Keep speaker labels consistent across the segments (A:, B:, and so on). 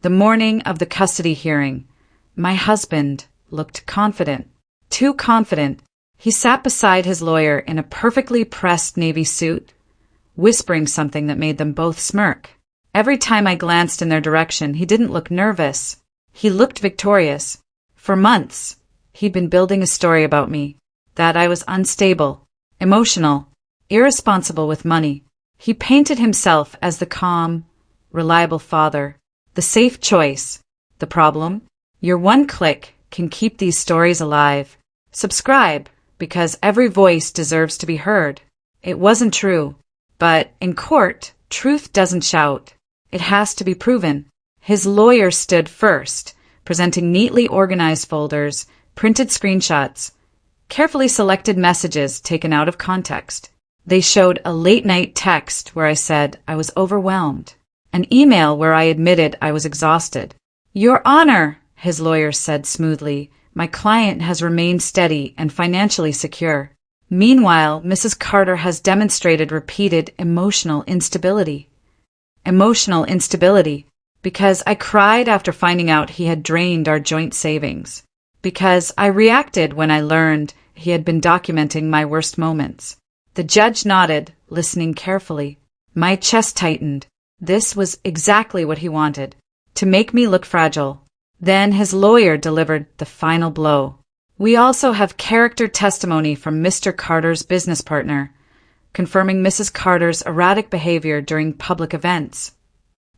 A: The morning of the custody hearing, my husband looked confident. Too confident. He sat beside his lawyer in a perfectly pressed navy suit, whispering something that made them both smirk. Every time I glanced in their direction, he didn't look nervous. He looked victorious. For months, he'd been building a story about me, that I was unstable, emotional, irresponsible with money. He painted himself as the calm, reliable father, the safe choice. The problem? Your one click can keep these stories alive. Subscribe, because every voice deserves to be heard. It wasn't true. But in court, truth doesn't shout. It has to be proven. His lawyer stood first, presenting neatly organized folders, printed screenshots, carefully selected messages taken out of context. They showed a late-night text where I said I was overwhelmed, an email where I admitted I was exhausted. "Your Honor," his lawyer said smoothly, "my client has remained steady and financially secure. Meanwhile, Mrs. Carter has demonstrated repeated emotional instability. Emotional instability, because I cried after finding out he had drained our joint savings. Because I reacted when I learned he had been documenting my worst moments." The judge nodded, listening carefully. My chest tightened. This was exactly what he wanted, to make me look fragile. Then his lawyer delivered the final blow. "We also have character testimony from Mr. Carter's business partner, confirming Mrs. Carter's erratic behavior during public events."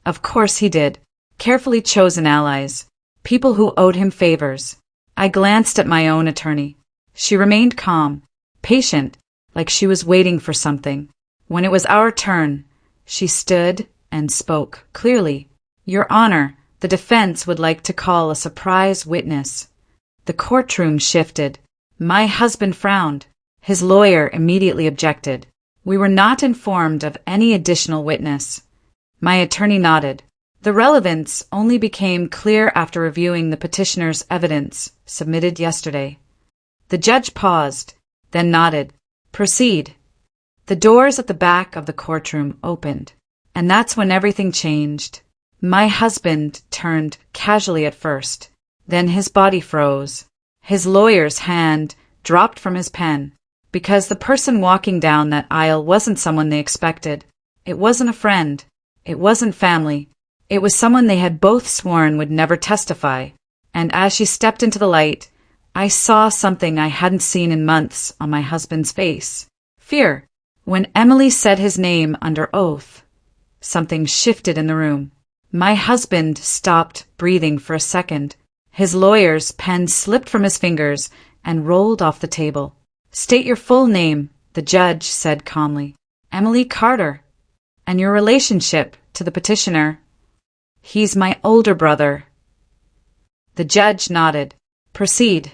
A: Of course he did. Carefully chosen allies. People who owed him favors. I glanced at my own attorney. She remained calm, patient, like she was waiting for something. When it was our turn, she stood and spoke clearly. "Your Honor, the defense would like to call a surprise witness." The courtroom shifted. My husband frowned. His lawyer immediately objected. We were not informed of any additional witness. My attorney nodded. The relevance only became clear after reviewing the petitioner's evidence submitted yesterday. The judge paused, then nodded. "Proceed." The doors at the back of the courtroom opened, and that's when everything changed. My husband turned casually at first, then his body froze. His lawyer's hand dropped from his pen, because the person walking down that aisle wasn't someone they expected. It wasn't a friend. It wasn't family. It was someone they had both sworn would never testify. And as she stepped into the light, I saw something I hadn't seen in months on my husband's face. Fear. When Emily said his name under oath, something shifted in the room. My husband stopped breathing for a second. His lawyer's pen slipped from his fingers and rolled off the table. "State your full name," the judge said calmly. "Emily Carter." "And your relationship to the petitioner?" "He's my older brother." The judge nodded. "Proceed."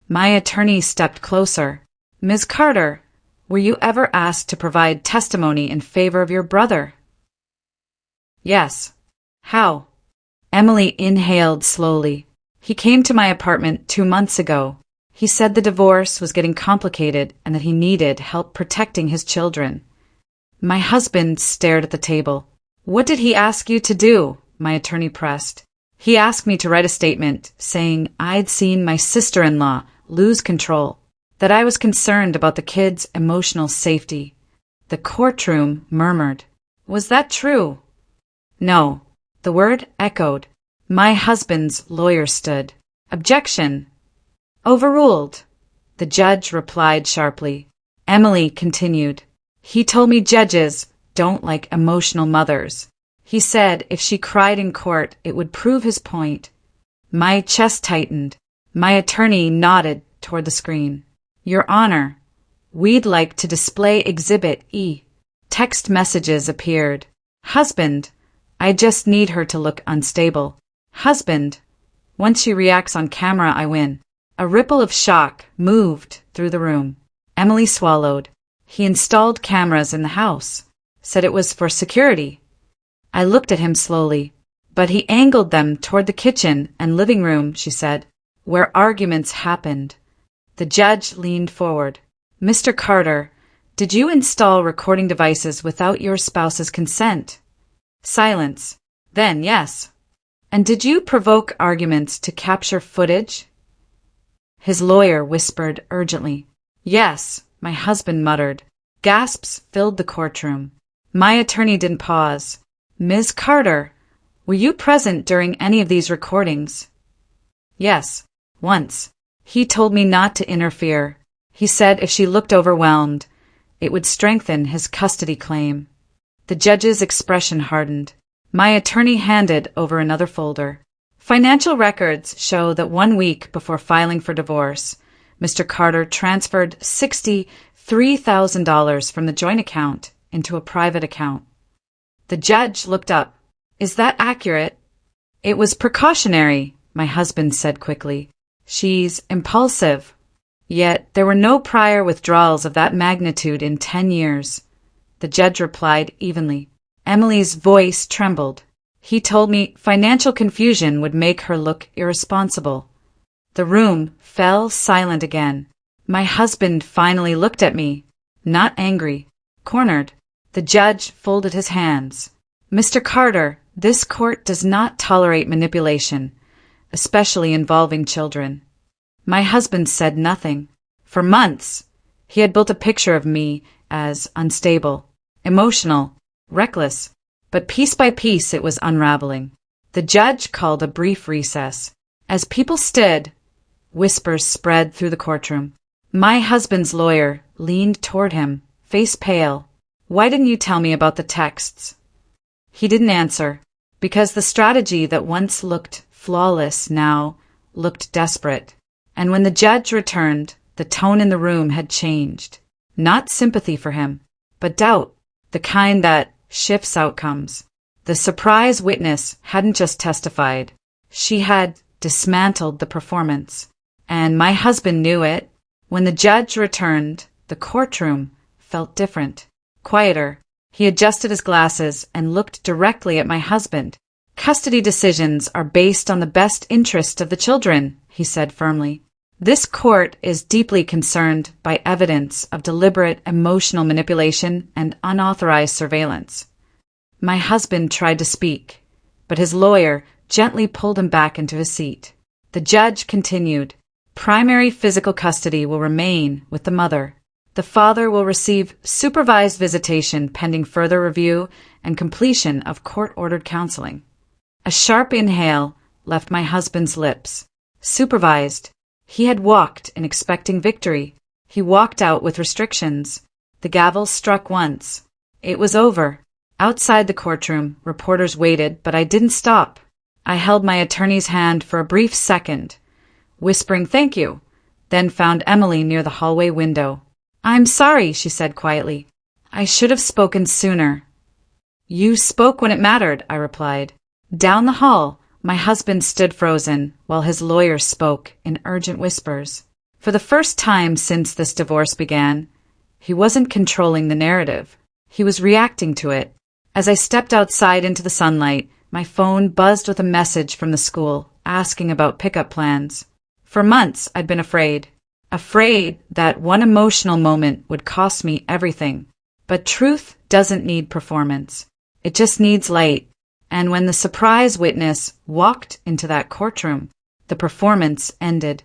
A: My attorney stepped closer. "Ms. Carter, were you ever asked to provide testimony in favor of your brother?" "Yes." "How?" Emily inhaled slowly. "He came to my apartment 2 months ago. He said the divorce was getting complicated and that he needed help protecting his children." My husband stared at the table. "What did he ask you to do?" my attorney pressed. "He asked me to write a statement saying I'd seen my sister-in-law lose control, that I was concerned about the kids' emotional safety." The courtroom murmured. Was that true? No. The word echoed. My husband's lawyer stood. "Objection." "Overruled." The judge replied sharply. Emily continued. "He told me judges don't like emotional mothers. He said if she cried in court, it would prove his point." My chest tightened. My attorney nodded toward the screen. "Your Honor, we'd like to display Exhibit E." Text messages appeared. "Husband, I just need her to look unstable." "Husband, once she reacts on camera, I win." A ripple of shock moved through the room. Emily swallowed. "He installed cameras in the house. Said it was for security." I looked at him slowly. "But he angled them toward the kitchen and living room," she said, "where arguments happened." The judge leaned forward. "Mr. Carter, did you install recording devices without your spouse's consent?" Silence. Then, yes. And did you provoke arguments to capture footage? His lawyer whispered urgently. Yes, my husband muttered. Gasps filled the courtroom. My attorney didn't pause. Ms. Carter, were you present during any of these recordings? Yes, once. He told me not to interfere. He said if she looked overwhelmed, it would strengthen his custody claim. The judge's expression hardened. My attorney handed over another folder. Financial records show that 1 week before filing for divorce, Mr. Carter transferred $63,000 from the joint account into a private account. The judge looked up. Is that accurate? It was precautionary, my husband said quickly. She's impulsive. Yet there were no prior withdrawals of that magnitude in 10 years. The judge replied evenly. Emily's voice trembled. He told me financial confusion would make her look irresponsible. The room fell silent again. My husband finally looked at me, not angry, cornered. The judge folded his hands. Mr. Carter, this court does not tolerate manipulation, especially involving children. My husband said nothing. For months, he had built a picture of me as unstable, emotional, reckless, but piece by piece it was unraveling. The judge called a brief recess. As people stood, whispers spread through the courtroom. My husband's lawyer leaned toward him, face pale. Why didn't you tell me about the texts? He didn't answer, because the strategy that once looked flawless now looked desperate. And when the judge returned, the tone in the room had changed. Not sympathy for him, but doubt, the kind that shifts outcomes. The surprise witness hadn't just testified. She had dismantled the performance. And my husband knew it. When the judge returned, the courtroom felt different, quieter. He adjusted his glasses and looked directly at my husband. Custody decisions are based on the best interest of the children, he said firmly. This court is deeply concerned by evidence of deliberate emotional manipulation and unauthorized surveillance. My husband tried to speak, but his lawyer gently pulled him back into his seat. The judge continued. Primary physical custody will remain with the mother. The father will receive supervised visitation pending further review and completion of court-ordered counseling. A sharp inhale left my husband's lips. Supervised. He had walked in expecting victory. He walked out with restrictions. The gavel struck once. It was over. Outside the courtroom, reporters waited, but I didn't stop. I held my attorney's hand for a brief second, whispering thank you, then found Emily near the hallway window. I'm sorry, she said quietly. I should have spoken sooner. You spoke when it mattered, I replied. Down the hall, my husband stood frozen while his lawyer spoke in urgent whispers. For the first time since this divorce began, he wasn't controlling the narrative. He was reacting to it. As I stepped outside into the sunlight, my phone buzzed with a message from the school asking about pickup plans. For months, I'd been afraid that one emotional moment would cost me everything. But truth doesn't need performance. It just needs light. And when the surprise witness walked into that courtroom, the performance ended.